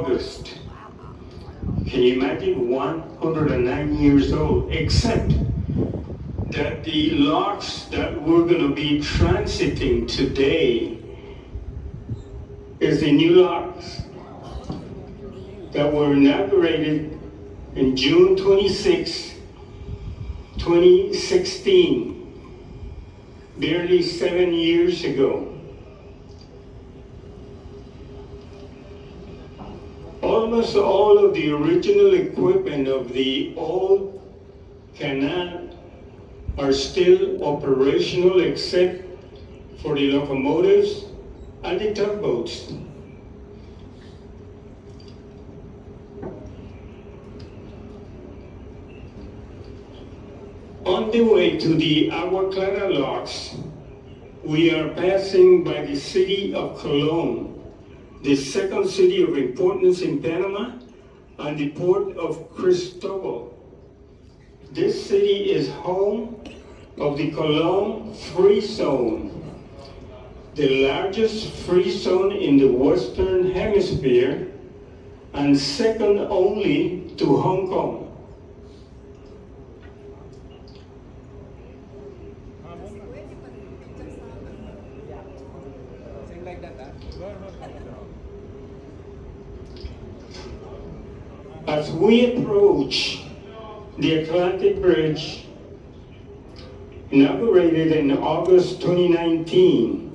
August. Can you imagine? 109 years old, except that the locks that we're going to be transiting today is the new locks that were inaugurated in June 26, 2016, barely 7 years ago. Almost all of the original equipment of the old canal are still operational except for the locomotives and the tugboats. On the way to the Agua Clara locks, we are passing by the city of Colón, the second city of importance in Panama, and the port of Cristobal. This city is home of the Colón Free Zone, the largest free zone in the Western Hemisphere and second only to Hong Kong. As we approach the Atlantic Bridge, inaugurated in August 2019,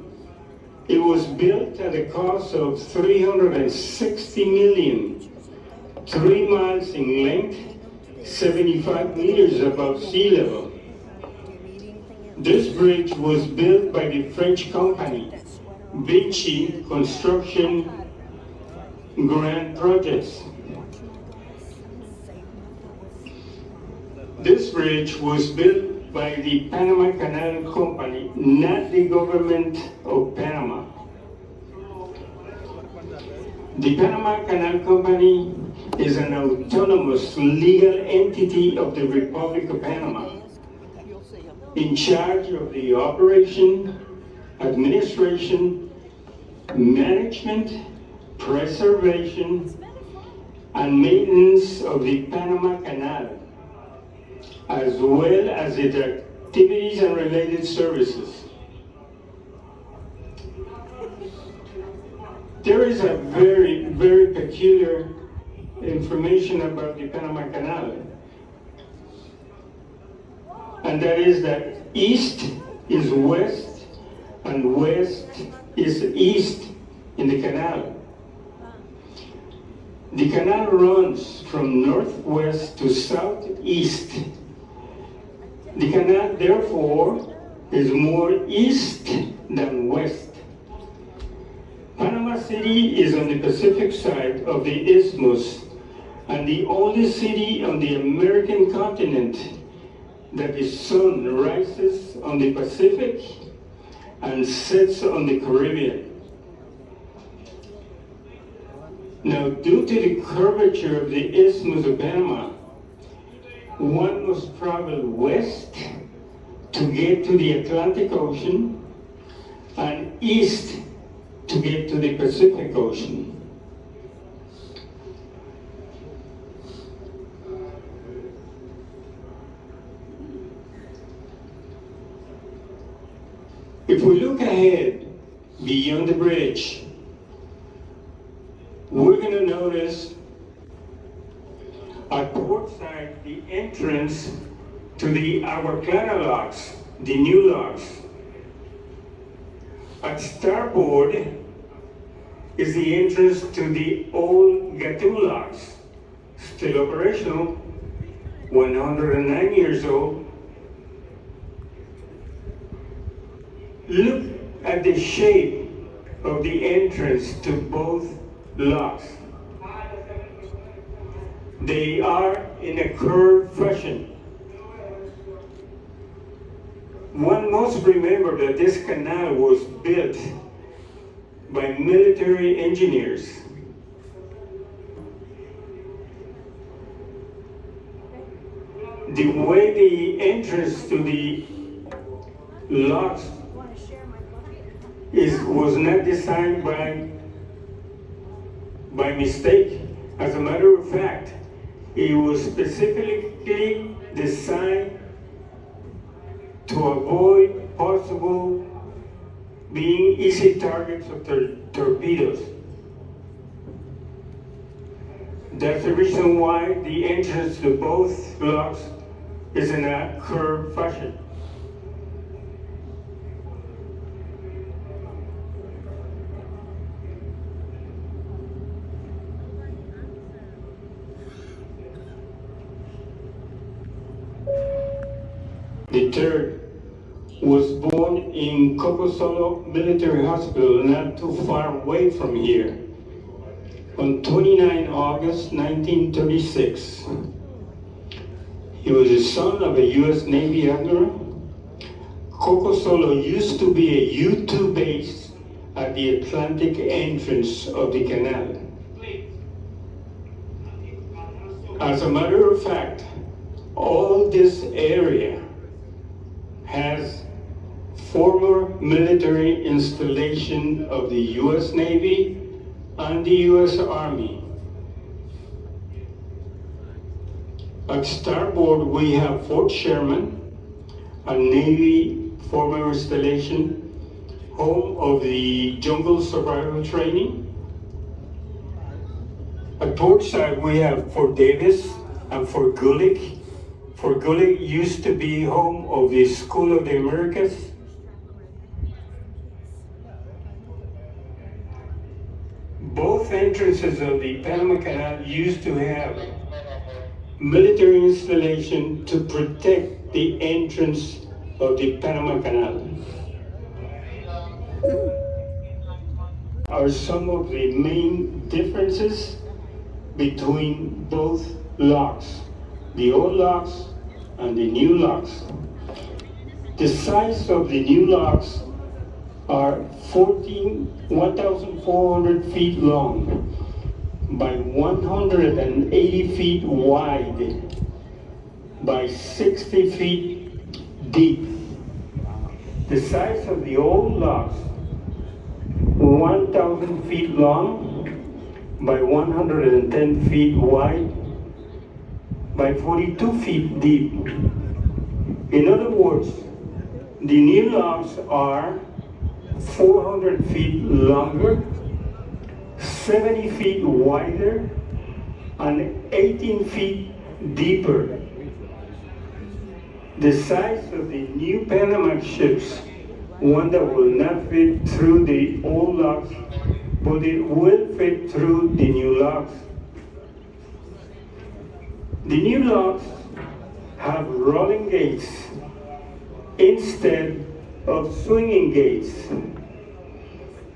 it was built at a cost of $360 million, 3 miles in length, 75 meters above sea level. This bridge was built by the French company, Vinci Construction Grand Projects. This bridge was built by the Panama Canal Company, not the government of Panama. The Panama Canal Company is an autonomous legal entity of the Republic of Panama, in charge of the operation, administration, management, preservation, and maintenance of the Panama Canal, as well as its activities and related services. There is a very, very peculiar information about the Panama Canal, and that is that east is west and west is east in the canal. The canal runs from northwest to southeast. The canal, therefore, is more east than west. Panama City is on the Pacific side of the isthmus and the only city on the American continent that the sun rises on the Pacific and sets on the Caribbean. Now, due to the curvature of the Isthmus of Panama, one must travel west to get to the Atlantic Ocean and east to get to the Pacific Ocean. If we look ahead beyond the bridge, we're going to notice at port side the entrance to the Agua Clara locks, the new locks. At starboard is the entrance to the old Gatun locks, still operational, 109 years old. Look at the shape of the entrance to both locks. They are in a curved fashion. One must remember that this canal was built by military engineers. The way the entrance to the locks was not designed by by mistake. As a matter of fact, it was specifically designed to avoid possible being easy targets of torpedoes. That's the reason why the entrance to both locks is in a curved fashion. The third was born in Cozumel Military Hospital, not too far away from here, on 29 August 1936. He was the son of a U.S. Navy admiral. Cocosolo used to be a U-2 base at the Atlantic entrance of the canal. As a matter of fact, all this area has former military installation of the U.S. Navy and the U.S. Army. At starboard, we have Fort Sherman, a Navy former installation, home of the jungle survival training. At port side, we have Fort Davis and Fort Gulick. Fort Gulick used to be home of the School of the Americas. Both entrances of the Panama Canal used to have military installation to protect the entrance of the Panama Canal. Are some of the main differences between both locks, the old locks and the new locks. The size of the new locks are 1,400 feet long by 180 feet wide by 60 feet deep. The size of the old locks, 1,000 feet long by 110 feet wide by 42 feet deep. In other words, the new locks are 400 feet longer, 70 feet wider, and 18 feet deeper. The size of the new Panamax ships, one that will not fit through the old locks, but it will fit through the new locks. The new locks have rolling gates instead of swinging gates.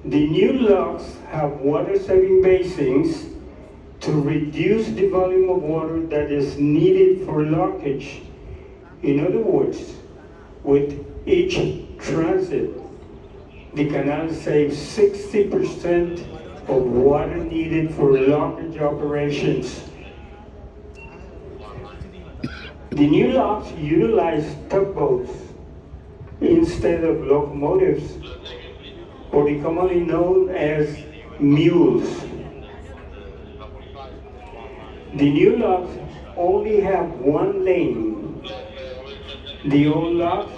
The new locks have water-saving basins to reduce the volume of water that is needed for lockage. In other words, with each transit, the canal saves 60% of water needed for lockage operations. The new locks utilize tugboats instead of locomotives, or commonly known as mules. The new locks only have one lane. The old locks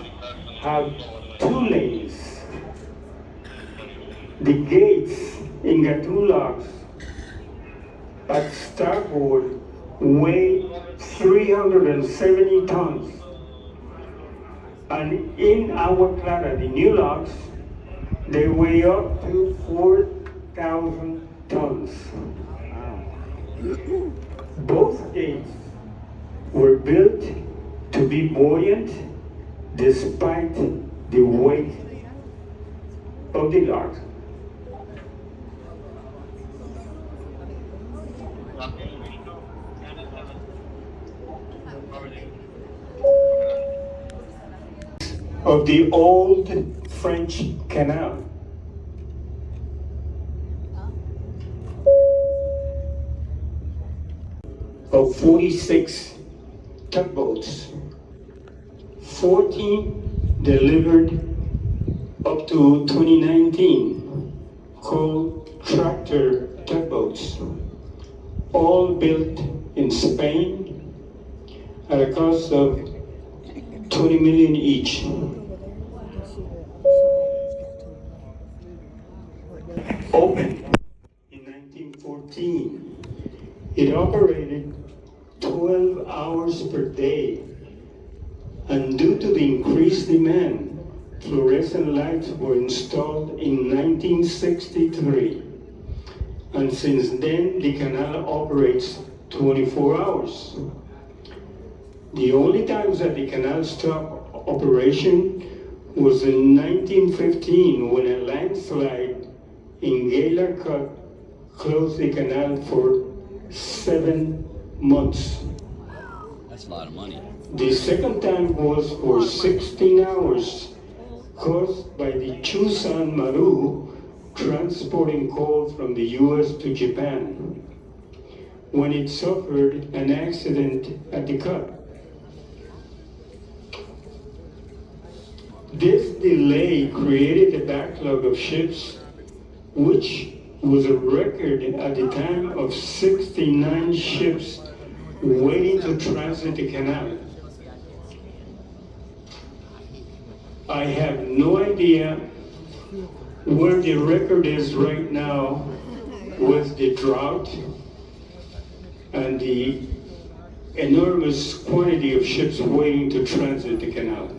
have 2 lanes. The gates in the 2 locks at starboard weigh 370 tons. And in Agua Clara, the new locks, they weigh up to 4,000 tons. Both gates were built to be buoyant despite the weight of the lock. Of the old French canal. Of 46 tugboats, 14 delivered up to 2019, called tractor tugboats, all built in Spain at a cost of 20 million each. Opened in 1914, it operated 12 hours per day, and due to the increased demand, fluorescent lights were installed in 1963, and since then the canal operates 24 hours. The only times that the canal stopped operation was in 1915 when a landslide in Gaylord Cut closed the canal for 7 months. That's a lot of money. The second time was for 16 hours, caused by the Chusan Maru transporting coal from the US to Japan, when it suffered an accident at the cut. This delay created a backlog of ships, which was a record at the time of 69 ships waiting to transit the canal. I have no idea where the record is right now with the drought and the enormous quantity of ships waiting to transit the canal.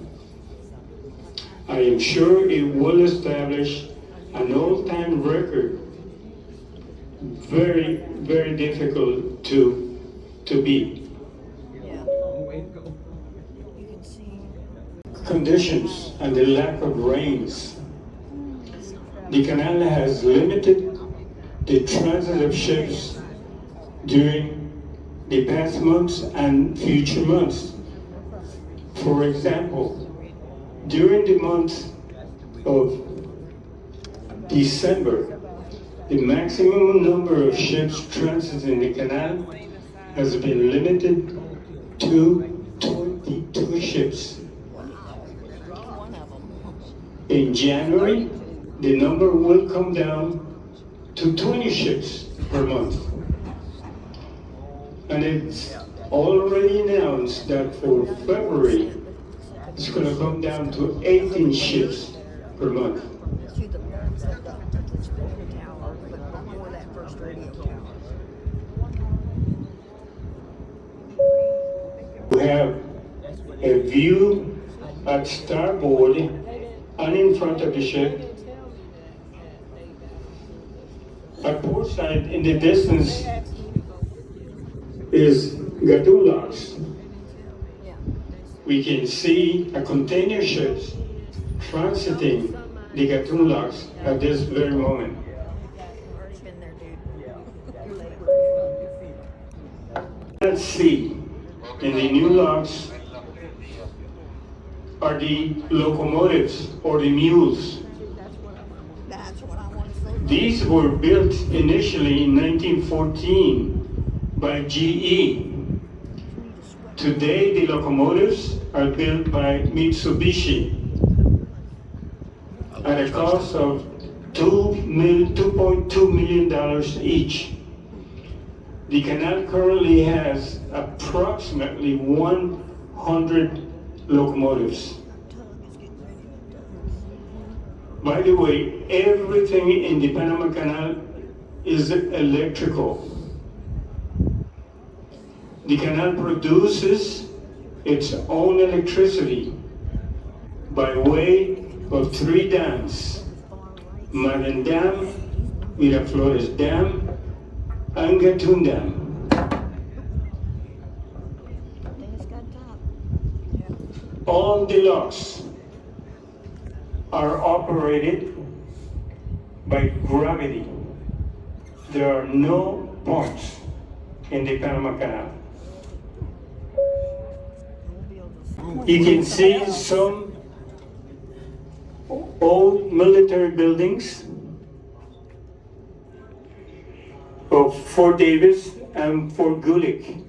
I am sure it will establish an all-time record, very, very difficult to beat. Conditions and the lack of rains. The canal has limited the transit of ships during the past months and future months. For example, during the month of December, the maximum number of ships transiting the canal has been limited to 22 ships. In January, the number will come down to 20 ships per month. And it's already announced that for February, it's going to come down to 18 ships per month. We have a view at starboard and in front of the ship. At port side in the distance is Gadulaks. We can see a container ship transiting the Gadulaks at this very moment. Let's see, in the new locks are the locomotives or the mules. These were built initially in 1914 by GE. Today, the locomotives are built by Mitsubishi at a cost of $2.2 million each. The canal currently has approximately 100 locomotives. By the way, everything in the Panama Canal is electrical. The canal produces its own electricity by way of 3 dams: Madan Dam, Miraflores Dam, and Gatun Dam. All the locks are operated by gravity. There are no pumps in the Panama Canal. You can see some old military buildings of Fort Davis and Fort Gulick.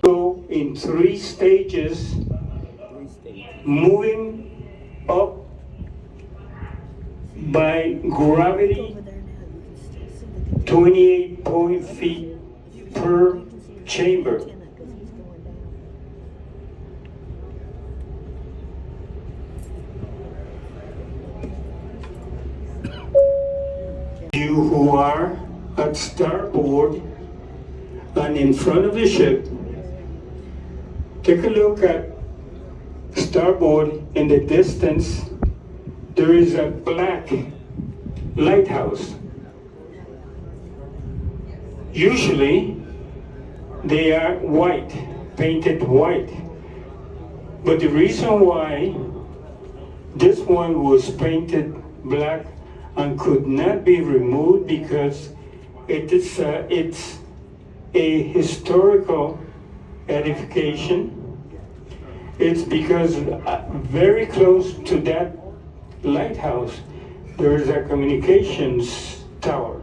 So in 3 stages, moving up by gravity 28 feet per chamber. You who are at starboard and in front of the ship, take a look at starboard. In the distance, there is a black lighthouse. Usually, they are white, painted white. But the reason why this one was painted black and could not be removed because it's a historical edification. It's because very close to that lighthouse there is a communications tower.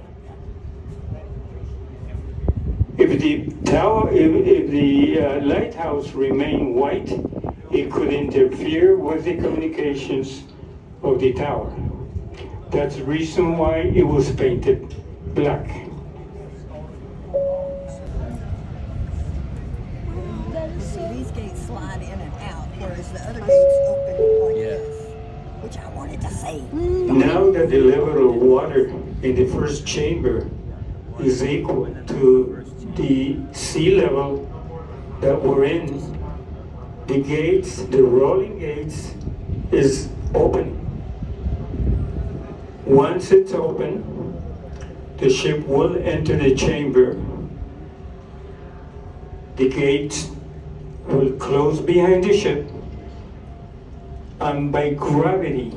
If the lighthouse remained white, it could interfere with the communications of the tower. That's the reason why it was painted black. These gates slide in and out, whereas the other gates open like this, which I wanted to say. Now that the level of water in the first chamber is equal to the sea level that we're in, the gates, the rolling gates, is open. Once it's open, the ship will enter the chamber. The gates will close behind the ship, and by gravity,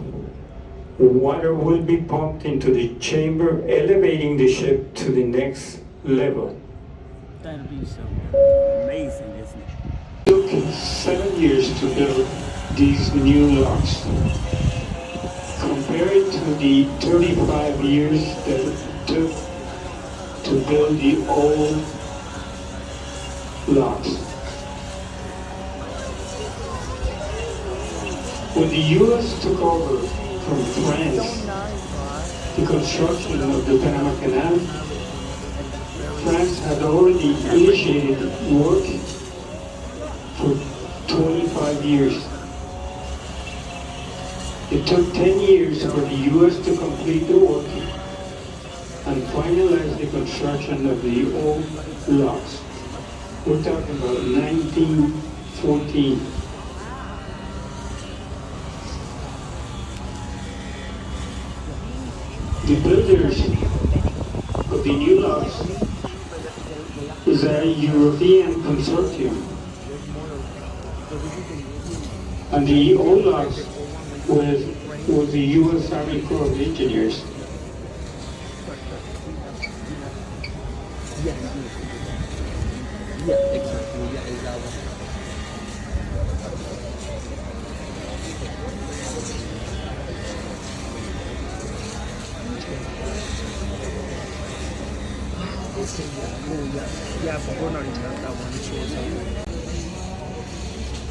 water will be pumped into the chamber, elevating the ship to the next level. That'd be so amazing, isn't it? It took 7 years to build these new locks. Compare it to the 35 years that it took to build the old locks. When the U.S. took over from France the construction of the Panama Canal, France had already initiated work for 25 years. It took 10 years for the U.S. to complete the work and finalize the construction of the old locks. We're talking about 1914. The builders of the new locks is a European consortium. And the old locks was the U.S. Army Corps of Engineers.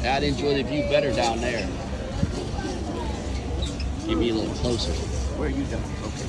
I'd enjoy the view better down there. Get me a little closer. Where are you done? Okay.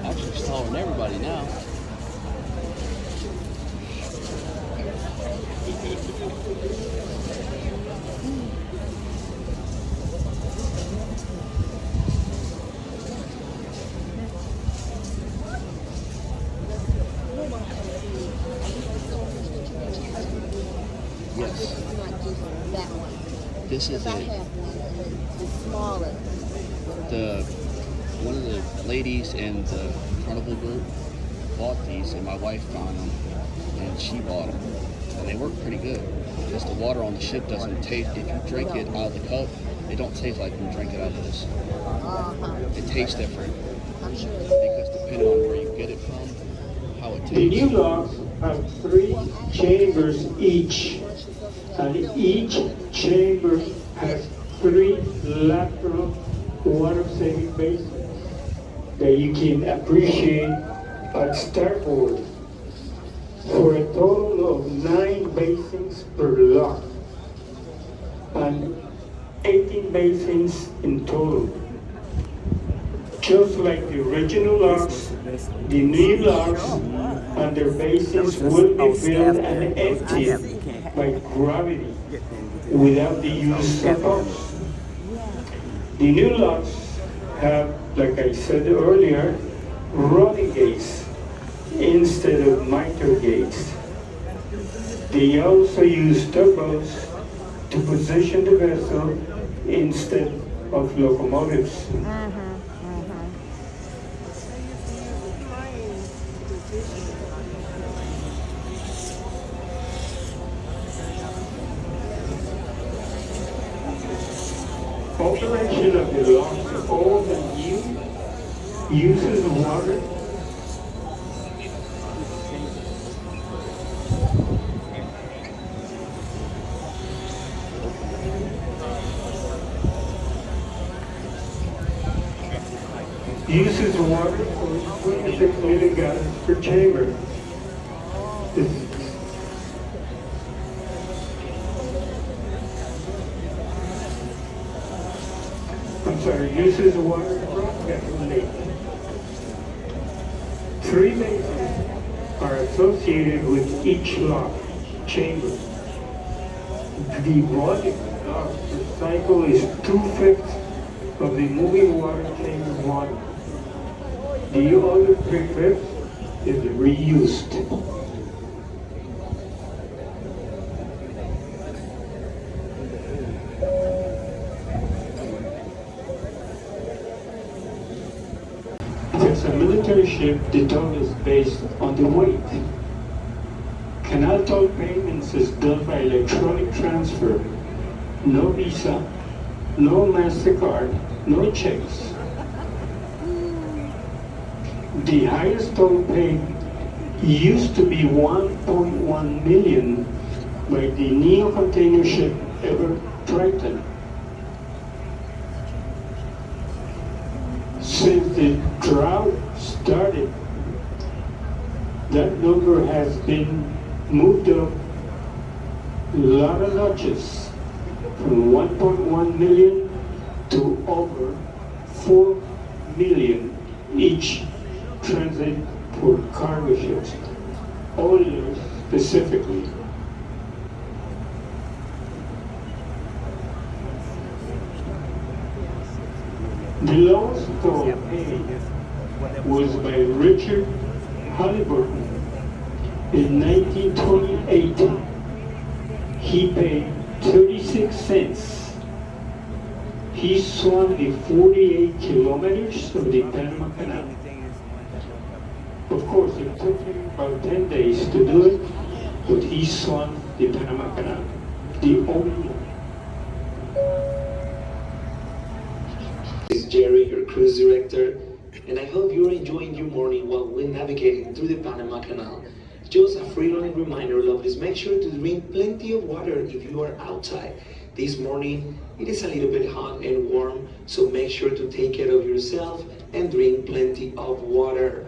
Actually, it's taller than everybody now. Yes. Not just that one. This is I it. have one. It's smaller. One of the ladies in the Carnival group bought these, and my wife found them, and she bought them, and they work pretty good. Just the water on the ship doesn't taste. If you drink it out of the cup, it don't taste like when you drink it out of this. It tastes different I'm sure. because depending on where you get it from, how it The new tastes. locks have 3 chambers each, and each chamber has 3 lateral water-saving basins that you can appreciate at starboard, for a total of 9 basins per lock and 18 basins in total. Just like the original locks, the new locks and their basins will be filled and emptied by gravity without the use of pumps. The new locks have, like I said earlier, rolling gates instead of miter gates. They also use tugboats to position the vessel instead of locomotives. Operation of the locks, old and new, uses water for 26 million gallons per chamber. Uses water from Gatun Lake. 3 basins are associated with each lock chamber. The volume of the cycle is 2/5 of the moving water chamber volume. The other 3/5 is reused. As a military ship, the toll is based on the weight. Canal toll payments is done by electronic transfer. No Visa, no MasterCard, no checks. The highest toll paid used to be 1.1 million by the neo container ship Ever Triton. Since the drought started, that number has been moved up a lot of notches, from 1.1 million to over 4 million each transit for cargo ships, oilers specifically. The lowest toll paid was by Richard Halliburton in 1928. He paid 36 cents. He swam the 48 kilometers of the Panama Canal. Of course, it took him about 10 days to do it, but he swam the Panama Canal, the only one. This is Jerry, your cruise director, and I hope you're enjoying your morning while we're navigating through the Panama Canal. Just a free-running reminder, lovelies, make sure to drink plenty of water if you are outside. This morning, it is a little bit hot and warm, so make sure to take care of yourself and drink plenty of water.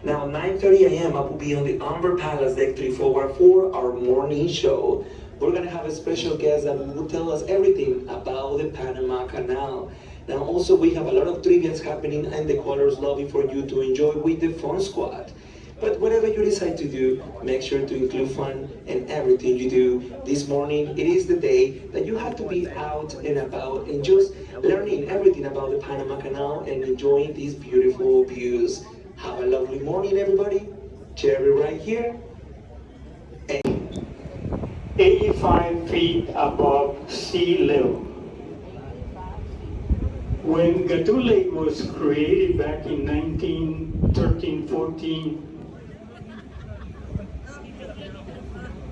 Now, 9:30 a.m., I will be on the Amber Palace Deck 3 for our morning show. We're gonna have a special guest that will tell us everything about the Panama Canal. Now, also, we have a lot of trivias happening in the Colors Lobby for you to enjoy with the Fun Squad. But whatever you decide to do, make sure to include fun in everything you do. This morning, it is the day that you have to be out and about and just learning everything about the Panama Canal and enjoying these beautiful views. Have a lovely morning, everybody. Jerry right here. 85 feet above sea level. When Gatun Lake was created back in 1913-14,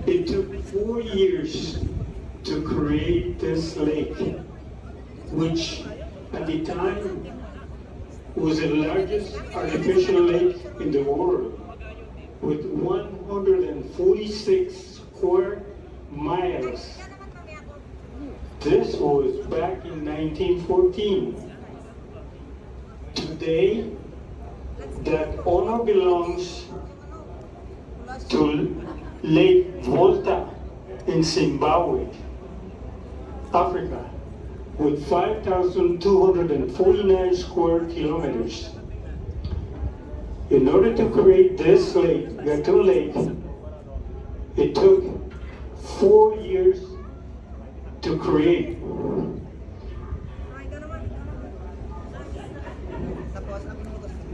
it took 4 years to create this lake, which at the time was the largest artificial lake in the world. with 146 square miles. This was back in 1914. Today, that honor belongs to Lake Volta in Zimbabwe, Africa, with 5,249 square kilometers. In order to create this lake, Gato Lake, it took 4 years to create.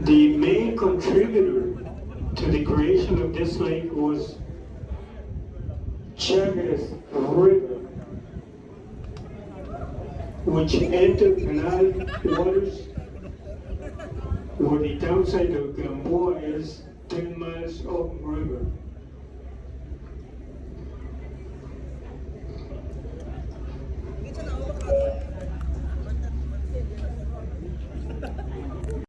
The main contributor to the creation of this lake was Chagres River, which entered canal waters where the townsite of Gamboa is 10 miles upriver.